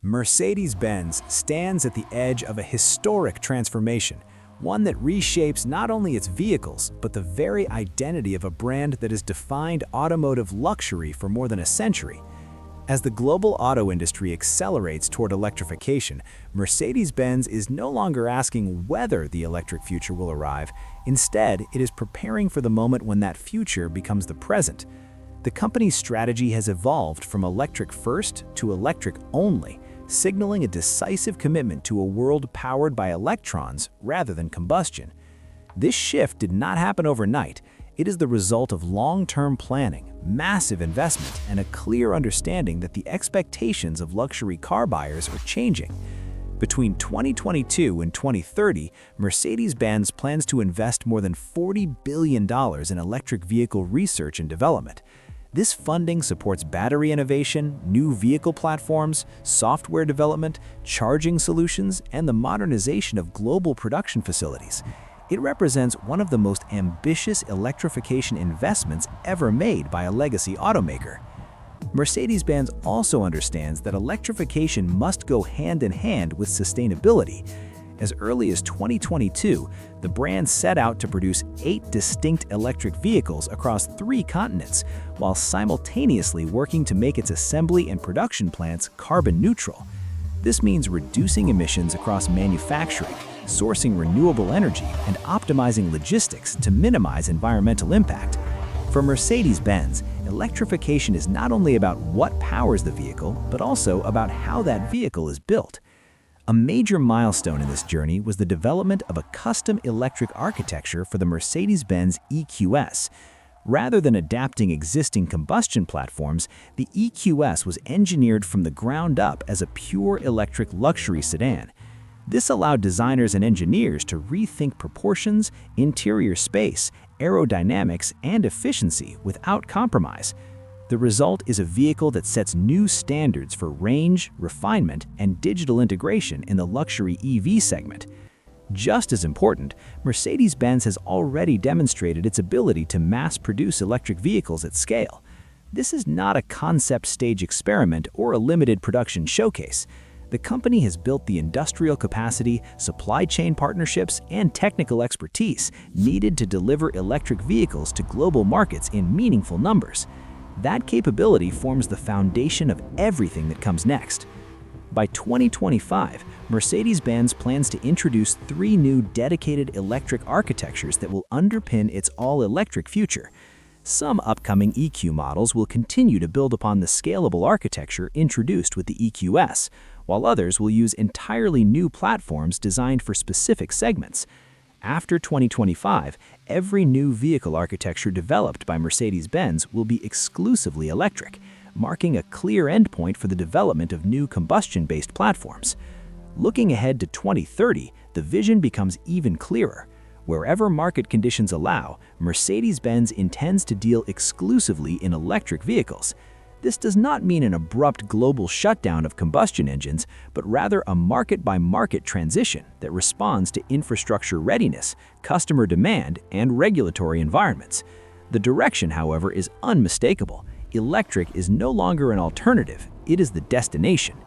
Mercedes-Benz stands at the edge of a historic transformation, one that reshapes not only its vehicles, but the very identity of a brand that has defined automotive luxury for more than a century. As the global auto industry accelerates toward electrification, Mercedes-Benz is no longer asking whether the electric future will arrive. Instead, it is preparing for the moment when that future becomes the present. The company's strategy has evolved from electric first to electric only, signaling a decisive commitment to a world powered by electrons rather than combustion. This shift did not happen overnight. It is the result of long-term planning, massive investment, and a clear understanding that the expectations of luxury car buyers are changing. Between 2022 and 2030, Mercedes-Benz plans to invest more than $40 billion in electric vehicle research and development. This funding supports battery innovation, new vehicle platforms, software development, charging solutions, and the modernization of global production facilities. It represents one of the most ambitious electrification investments ever made by a legacy automaker. Mercedes-Benz also understands that electrification must go hand in hand with sustainability. As early as 2022, the brand set out to produce 8 distinct electric vehicles across 3 continents, while simultaneously working to make its assembly and production plants carbon neutral. This means reducing emissions across manufacturing, sourcing renewable energy, and optimizing logistics to minimize environmental impact. For Mercedes-Benz, electrification is not only about what powers the vehicle, but also about how that vehicle is built. A major milestone in this journey was the development of a custom electric architecture for the Mercedes-Benz EQS. Rather than adapting existing combustion platforms, the EQS was engineered from the ground up as a pure electric luxury sedan. This allowed designers and engineers to rethink proportions, interior space, aerodynamics, and efficiency without compromise. The result is a vehicle that sets new standards for range, refinement, and digital integration in the luxury EV segment. Just as important, Mercedes-Benz has already demonstrated its ability to mass-produce electric vehicles at scale. This is not a concept stage experiment or a limited production showcase. The company has built the industrial capacity, supply chain partnerships, and technical expertise needed to deliver electric vehicles to global markets in meaningful numbers. That capability forms the foundation of everything that comes next. By 2025, Mercedes-Benz plans to introduce 3 new dedicated electric architectures that will underpin its all-electric future. Some upcoming EQ models will continue to build upon the scalable architecture introduced with the EQS, while others will use entirely new platforms designed for specific segments. After 2025, every new vehicle architecture developed by Mercedes-Benz will be exclusively electric, marking a clear endpoint for the development of new combustion-based platforms. Looking ahead to 2030, the vision becomes even clearer. Wherever market conditions allow, Mercedes-Benz intends to deal exclusively in electric vehicles. This does not mean an abrupt global shutdown of combustion engines, but rather a market-by-market transition that responds to infrastructure readiness, customer demand, and regulatory environments. The direction, however, is unmistakable. Electric is no longer an alternative, it is the destination.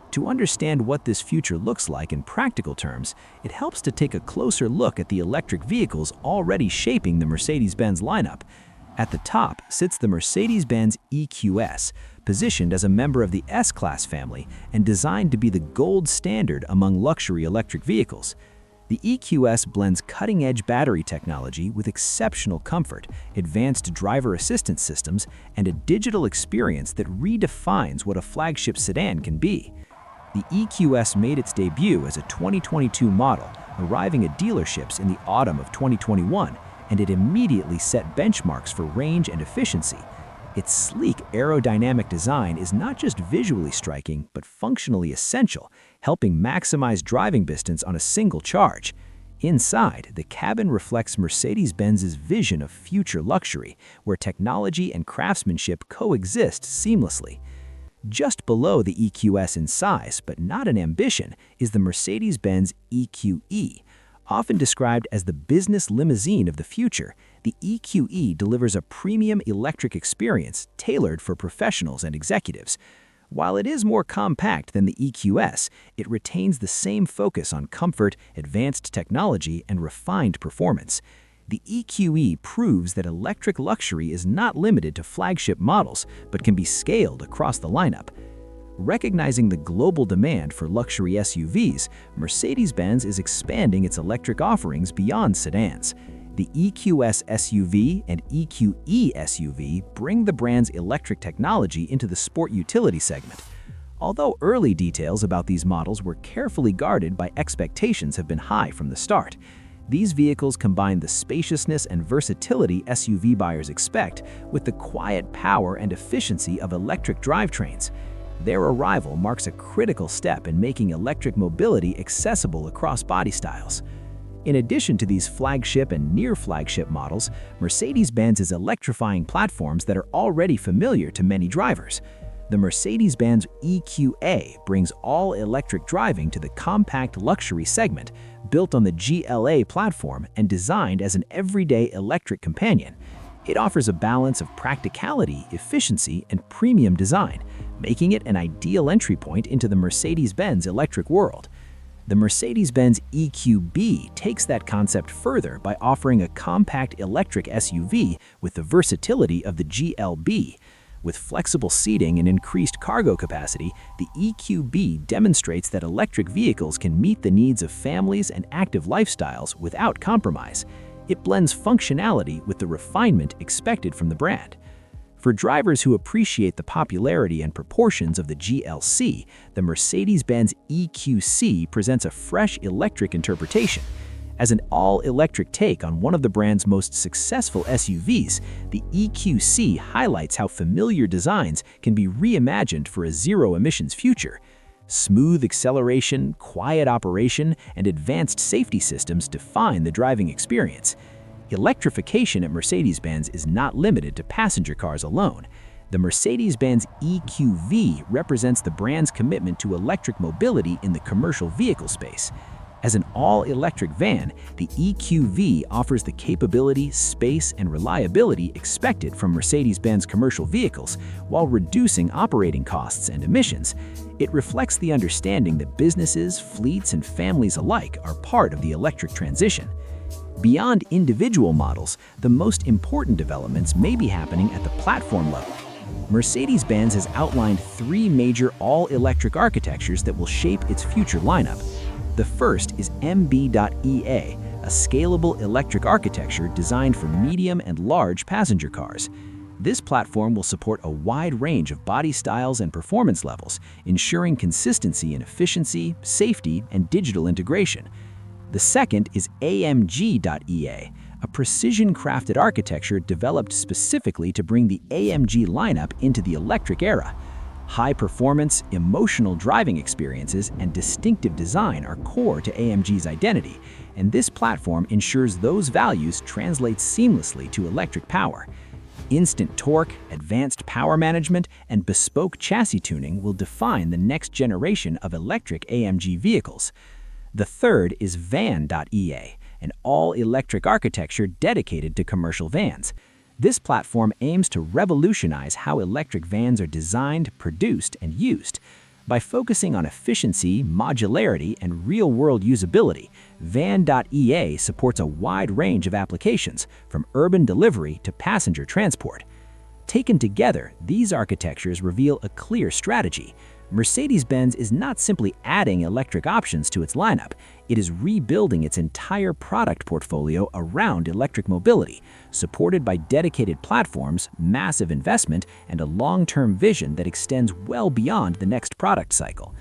To understand what this future looks like in practical terms, it helps to take a closer look at the electric vehicles already shaping the Mercedes-Benz lineup. At the top sits the Mercedes-Benz EQS, positioned as a member of the S-Class family and designed to be the gold standard among luxury electric vehicles. The EQS blends cutting-edge battery technology with exceptional comfort, advanced driver assistance systems, and a digital experience that redefines what a flagship sedan can be. The EQS made its debut as a 2022 model, arriving at dealerships in the autumn of 2021, and it immediately set benchmarks for range and efficiency. Its sleek aerodynamic design is not just visually striking, but functionally essential, helping maximize driving distance on a single charge. Inside, the cabin reflects Mercedes-Benz's vision of future luxury, where technology and craftsmanship coexist seamlessly. Just below the EQS in size, but not in ambition, is the Mercedes-Benz EQE. Often described as the business limousine of the future, the EQE delivers a premium electric experience tailored for professionals and executives. While it is more compact than the EQS, it retains the same focus on comfort, advanced technology, and refined performance. The EQE proves that electric luxury is not limited to flagship models, but can be scaled across the lineup. Recognizing the global demand for luxury SUVs, Mercedes-Benz is expanding its electric offerings beyond sedans. The EQS SUV and EQE SUV bring the brand's electric technology into the sport utility segment. Although early details about these models were carefully guarded by expectations have been high from the start, these vehicles combine the spaciousness and versatility SUV buyers expect with the quiet power and efficiency of electric drivetrains. Their arrival marks a critical step in making electric mobility accessible across body styles. In addition to these flagship and near-flagship models, Mercedes-Benz is electrifying platforms that are already familiar to many drivers. The Mercedes-Benz EQA brings all-electric driving to the compact luxury segment, built on the GLA platform and designed as an everyday electric companion. It offers a balance of practicality, efficiency, and premium design, making it an ideal entry point into the Mercedes-Benz electric world. The Mercedes-Benz EQB takes that concept further by offering a compact electric SUV with the versatility of the GLB. With flexible seating and increased cargo capacity, the EQB demonstrates that electric vehicles can meet the needs of families and active lifestyles without compromise. It blends functionality with the refinement expected from the brand. For drivers who appreciate the popularity and proportions of the GLC, the Mercedes-Benz EQC presents a fresh electric interpretation. As an all-electric take on one of the brand's most successful SUVs, the EQC highlights how familiar designs can be reimagined for a zero-emissions future. Smooth acceleration, quiet operation, and advanced safety systems define the driving experience. Electrification at Mercedes-Benz is not limited to passenger cars alone. The Mercedes-Benz EQV represents the brand's commitment to electric mobility in the commercial vehicle space. As an all-electric van, the EQV offers the capability, space, and reliability expected from Mercedes-Benz commercial vehicles while reducing operating costs and emissions. It reflects the understanding that businesses, fleets, and families alike are part of the electric transition. Beyond individual models, the most important developments may be happening at the platform level. Mercedes-Benz has outlined 3 major all-electric architectures that will shape its future lineup. The first is MB.EA, a scalable electric architecture designed for medium and large passenger cars. This platform will support a wide range of body styles and performance levels, ensuring consistency in efficiency, safety, and digital integration. The second is AMG.EA, a precision-crafted architecture developed specifically to bring the AMG lineup into the electric era. High-performance, emotional driving experiences and distinctive design are core to AMG's identity, and this platform ensures those values translate seamlessly to electric power. Instant torque, advanced power management, and bespoke chassis tuning will define the next generation of electric AMG vehicles. The third is Van.EA, an all-electric architecture dedicated to commercial vans. This platform aims to revolutionize how electric vans are designed, produced, and used. By focusing on efficiency, modularity, and real-world usability, Van.EA supports a wide range of applications, from urban delivery to passenger transport. Taken together, these architectures reveal a clear strategy. Mercedes-Benz is not simply adding electric options to its lineup, it is rebuilding its entire product portfolio around electric mobility, supported by dedicated platforms, massive investment, and a long-term vision that extends well beyond the next product cycle.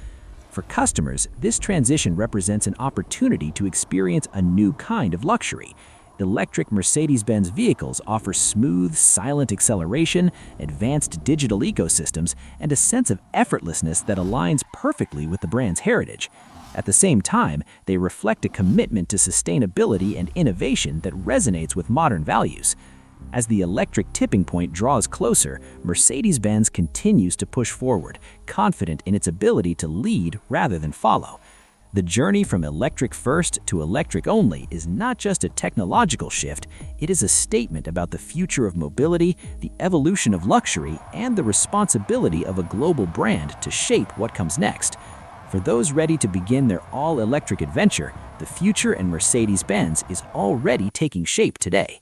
For customers, this transition represents an opportunity to experience a new kind of luxury. Electric Mercedes-Benz vehicles offer smooth, silent acceleration, advanced digital ecosystems, and a sense of effortlessness that aligns perfectly with the brand's heritage. At the same time, they reflect a commitment to sustainability and innovation that resonates with modern values. As the electric tipping point draws closer, Mercedes-Benz continues to push forward, confident in its ability to lead rather than follow. The journey from electric first to electric only is not just a technological shift, it is a statement about the future of mobility, the evolution of luxury, and the responsibility of a global brand to shape what comes next. For those ready to begin their all-electric adventure, the future in Mercedes-Benz is already taking shape today.